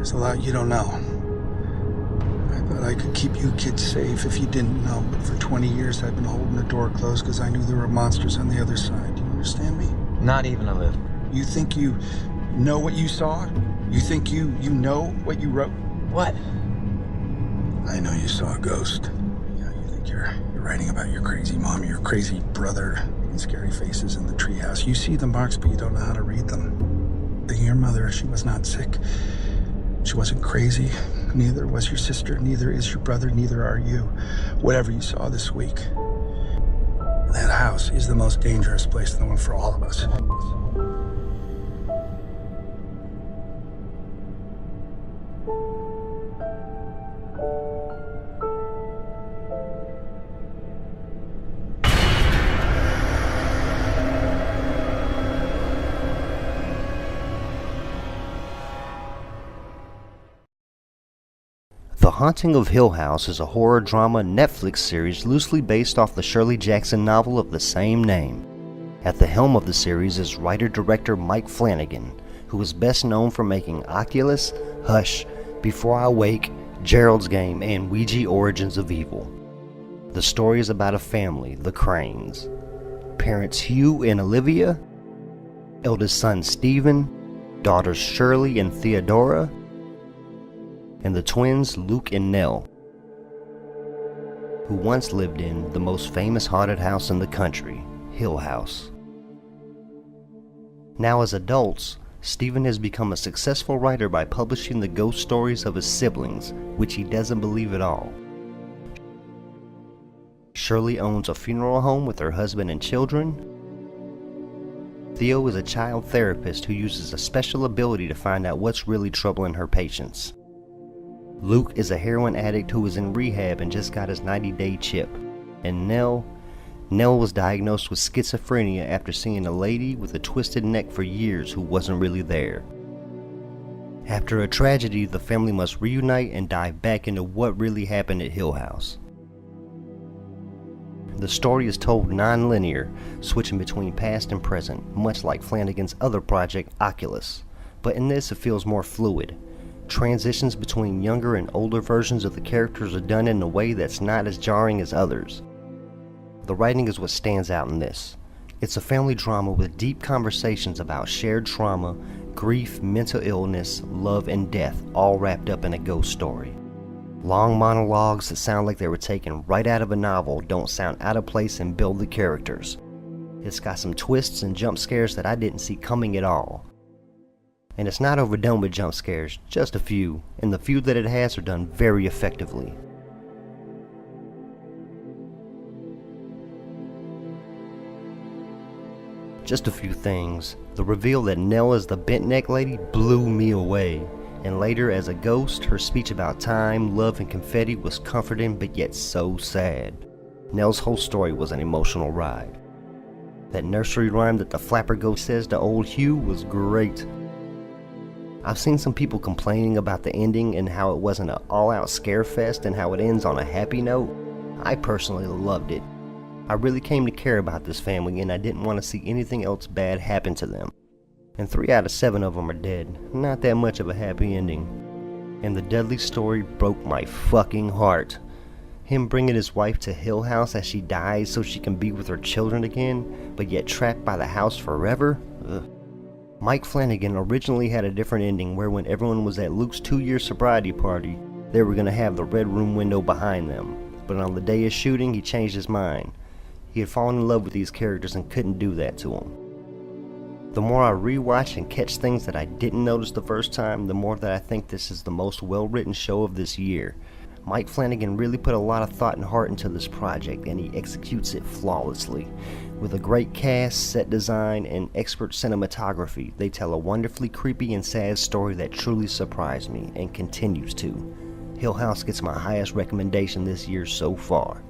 There's a lot you don't know. I thought I could keep you kids safe if you didn't know, but for 20 years I've been holding the door closed because I knew there were monsters on the other side. Do you understand me? Not even a little. You think you know what you saw? You think you know what you wrote? What? I know you saw a ghost. Yeah, you think you're writing about your crazy mom, your crazy brother, and scary faces in the treehouse. You see the marks, but you don't know how to read them. Your mother, she was not sick. She wasn't crazy. Neither was your sister. Neither is your brother. Neither are you. Whatever you saw this week, that house is the most dangerous place in the world for all of us. The Haunting of Hill House is a horror drama Netflix series loosely based off the Shirley Jackson novel of the same name. At the helm of the series is writer-director Mike Flanagan, who is best known for making Oculus, Hush, Before I Wake, Gerald's Game, and Ouija Origins of Evil. The story is about a family, the Cranes. Parents Hugh and Olivia, eldest son Stephen, daughters Shirley and Theodora, and the twins Luke and Nell, who once lived in the most famous haunted house in the country, Hill House. Now as adults, Stephen has become a successful writer by publishing the ghost stories of his siblings, which he doesn't believe at all. Shirley owns a funeral home with her husband and children. Theo is a child therapist who uses a special ability to find out what's really troubling her patients. Luke is a heroin addict who is in rehab and just got his 90-day chip. And Nell was diagnosed with schizophrenia after seeing a lady with a twisted neck for years who wasn't really there. After a tragedy, the family must reunite and dive back into what really happened at Hill House. The story is told non-linear, switching between past and present, much like Flanagan's other project, Oculus. But in this, it feels more fluid. Transitions between younger and older versions of the characters are done in a way that's not as jarring as others. The writing is what stands out in this. It's a family drama with deep conversations about shared trauma, grief, mental illness, love, and death, all wrapped up in a ghost story. Long monologues that sound like they were taken right out of a novel don't sound out of place and build the characters. It's got some twists and jump scares that I didn't see coming at all. And it's not overdone with jump scares, just a few, and the few that it has are done very effectively. Just a few things. The reveal that Nell is the bent neck lady blew me away, and later as a ghost, her speech about time, love, and confetti was comforting but yet so sad. Nell's whole story was an emotional ride. That nursery rhyme that the flapper ghost says to old Hugh was great. I've seen some people complaining about the ending and how it wasn't an all-out scare fest and how it ends on a happy note. I personally loved it. I really came to care about this family and I didn't want to see anything else bad happen to them. And 3 out of 7 of them are dead. Not that much of a happy ending. And the Dudley story broke my fucking heart. Him bringing his wife to Hill House as she dies so she can be with her children again, but yet trapped by the house forever? Ugh. Mike Flanagan originally had a different ending where when everyone was at Luke's 2-year sobriety party, they were going to have the red room window behind them. But on the day of shooting, he changed his mind. He had fallen in love with these characters and couldn't do that to them. The more I rewatch and catch things that I didn't notice the first time, the more that I think this is the most well-written show of this year. Mike Flanagan really put a lot of thought and heart into this project, and he executes it flawlessly. With a great cast, set design, and expert cinematography, they tell a wonderfully creepy and sad story that truly surprised me, and continues to. Hill House gets my highest recommendation this year so far.